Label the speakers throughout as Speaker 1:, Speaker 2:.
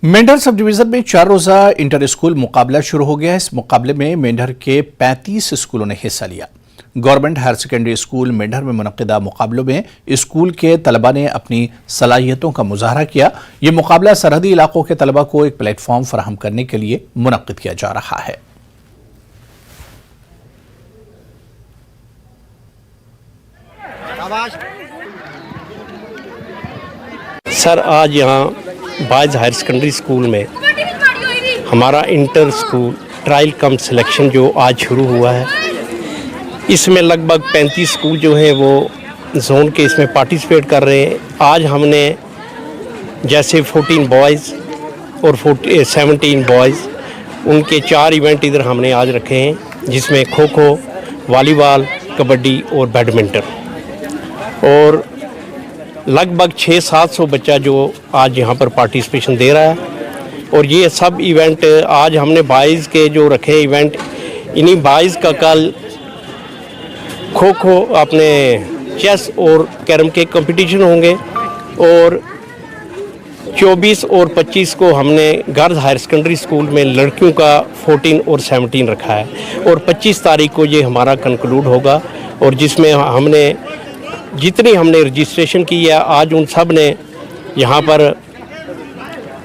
Speaker 1: Mendhar sub division में 4 रोजा inter school मुकाबला शुरू हो गया है। इस मुकाबले में मेंढर के 35 स्कूलों ने हिस्सा लिया। Government higher secondary school Mendhar में मुनक्किदा मुकाबलों में स्कूल के तलबा ने अपनी सलाहियतों का मुजाहरा किया। ये मुकाबला सरहदी इलाकों के तलबा को एक प्लेटफॉर्म फराहम करने के लिए मुनक्किद किया जा रहा है।
Speaker 2: सर, आज यहाँ बॉयज़ हायर सेकेंडरी स्कूल में हमारा इंटर स्कूल ट्रायल कम सिलेक्शन जो आज शुरू हुआ है, इसमें लगभग 35 स्कूल जो हैं वो जोन के इसमें पार्टिसिपेट कर रहे हैं। आज हमने जैसे 14 बॉयज़ और 17 बॉयज़, उनके 4 इवेंट इधर हमने आज रखे हैं, जिसमें खो खो, वॉलीबॉल, कबड्डी और बैडमिंटन। और लगभग 600-700 बच्चा जो आज यहाँ पर पार्टिसिपेशन दे रहा है। और ये सब इवेंट आज हमने 22 के जो रखे इवेंट, इन्हीं 22 का कल खो खो, अपने चेस और कैरम के कंपटीशन होंगे। और 24 और 25 को हमने गर्ल्स हायर सेकेंडरी स्कूल में लड़कियों का 14 और 17 रखा है। और 25 तारीख को ये हमारा कंक्लूड होगा। और जिसमें हमने जितनी हमने रजिस्ट्रेशन की है, आज उन सब ने यहाँ पर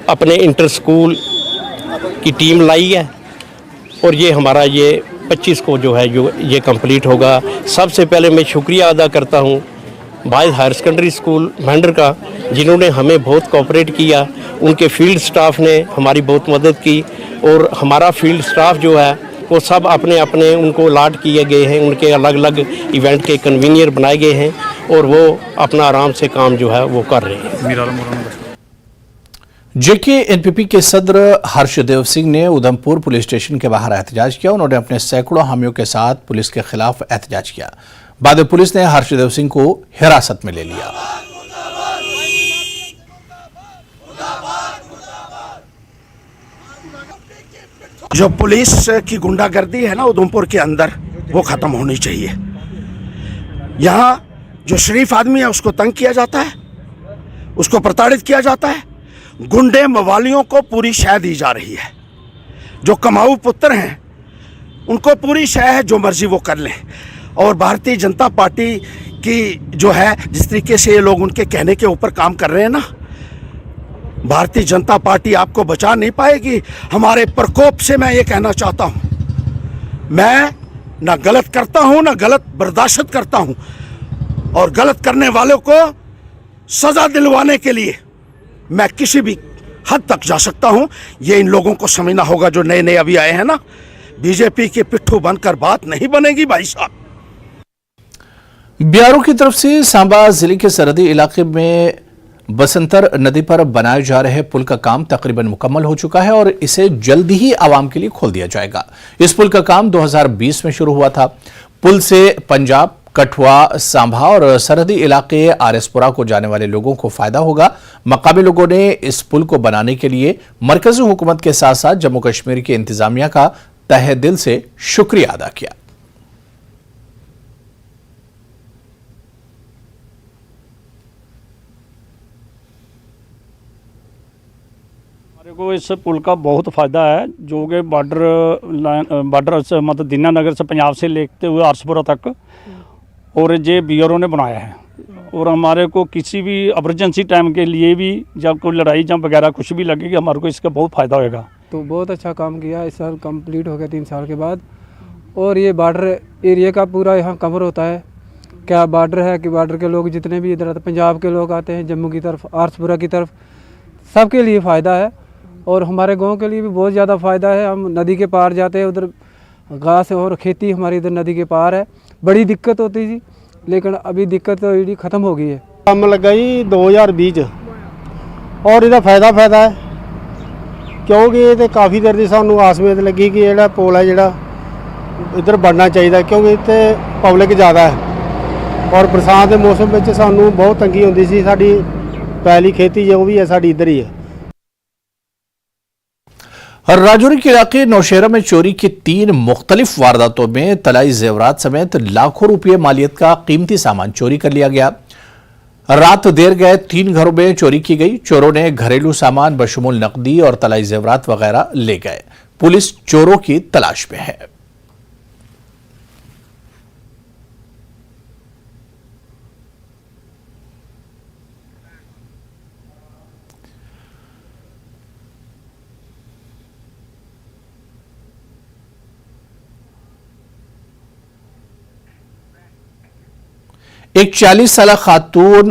Speaker 2: अपने इंटर स्कूल की टीम लाई है। और ये हमारा ये 25 को जो है जो ये कंप्लीट होगा। सबसे पहले मैं शुक्रिया अदा करता हूँ boys higher secondary school Mendhar का, जिन्होंने हमें बहुत कोऑपरेट किया। उनके फील्ड स्टाफ ने हमारी बहुत मदद की। और हमारा फील्ड स्टाफ जो है वो सब अपने अपने उनको अलॉट किए गए हैं, उनके अलग अलग इवेंट के कन्वीनियर बनाए गए हैं और वो अपना आराम से काम जो है वो कर रहे हैं।
Speaker 1: जेके एनपीपी के सदर हर्षदेव सिंह ने उधमपुर पुलिस स्टेशन के बाहर एहतजाज किया। उन्होंने अपने सैकड़ों हामियों के साथ पुलिस के खिलाफ एहतजाज किया। बाद में पुलिस ने हर्षदेव सिंह को हिरासत में ले लिया।
Speaker 3: जो पुलिस की गुंडागर्दी है ना उधमपुर के अंदर, वो खत्म होनी चाहिए। यहाँ जो शरीफ आदमी है उसको तंग किया जाता है, उसको प्रताड़ित किया जाता है। गुंडे मवालियों को पूरी शह दी जा रही है। जो कमाऊ पुत्र हैं उनको पूरी शह है, जो मर्जी वो कर लें। और भारतीय जनता पार्टी की जो है, जिस तरीके से ये लोग उनके कहने के ऊपर काम कर रहे हैं ना, भारतीय जनता पार्टी आपको बचा नहीं पाएगी। हमारे प्रकोप से मैं ये कहना चाहता हूँ, मैं ना गलत करता हूँ ना गलत बर्दाश्त करता हूँ। और गलत करने वालों को सजा दिलवाने के लिए मैं किसी भी हद तक जा सकता हूँ। ये इन लोगों को समझना होगा जो नए नए अभी आए हैं ना। बीजेपी के पिट्ठू बनकर बात नहीं बनेगी भाई साहब।
Speaker 1: बीआरओ की तरफ से सांबा जिले के सरहदी इलाके में बसंतर नदी पर बनाए जा रहे पुल का काम तकरीबन मुकम्मल हो चुका है और इसे जल्दी ही आवाम के लिए खोल दिया जाएगा। इस पुल का काम 2020 में शुरू हुआ था। पुल से पंजाब, कठुआ, सांभा और सरहदी इलाके आरएसपुरा को जाने वाले लोगों को फायदा होगा। मकामी लोगों ने इस पुल को बनाने के लिए मरकजी हुकूमत के साथ साथ जम्मू कश्मीर की इंतजामिया का तहे दिल से शुक्रिया अदा किया।
Speaker 4: को इस पुल का बहुत फ़ायदा है, जो कि बॉर्डर से मतलब दीनानगर से पंजाब से लेते हुए आरसपुरा तक, और ये बीआरओ ने बनाया है। और हमारे को किसी भी इमरजेंसी टाइम के लिए भी, जब कोई लड़ाई जंग वगैरह कुछ भी लगेगी, हमारे को इसका बहुत फ़ायदा होगा।
Speaker 5: तो बहुत अच्छा काम किया। इस साल कंप्लीट हो गया 3 साल के बाद। और ये बॉर्डर एरिया का पूरा यहाँ कवर होता है। क्या बॉर्डर है कि बॉर्डर के लोग जितने भी इधर आते, पंजाब के लोग आते हैं, जम्मू की तरफ, आरसपुरा की तरफ, सबके लिए फ़ायदा है। और हमारे गांव के लिए भी बहुत ज़्यादा फ़ायदा है। हम नदी के पार जाते हैं, उधर घास और खेती हमारी इधर नदी के पार है। बड़ी दिक्कत होती थी, लेकिन अभी दिक्कत तो ख़त्म हो गई है।
Speaker 6: काम लगा जी 2020 और ਇਹਦਾ फायदा है, क्योंकि ये काफ़ी देर की सानू आस उम्मीद लगी कि ਜਿਹੜਾ पुल है ਜਿਹੜਾ इधर बनना चाहिए, क्योंकि इतने पब्लिक ज़्यादा है। और बरसात के मौसम में सानू बहुत तंगी होती सी। साडी पैली खेती जो भी है साडी इधर ही है।
Speaker 1: राजौरी के इलाके नौशहरा में चोरी की 3 मुख्तलिफ वारदातों में तलाई जेवरात समेत लाखों रुपये मालियत का कीमती सामान चोरी कर लिया गया। रात देर गए 3 घरों में चोरी की गई। चोरों ने घरेलू सामान बशमूल नकदी और तलाई जेवरात वगैरह ले गए। पुलिस चोरों की तलाश में है। एक 40 साल खातून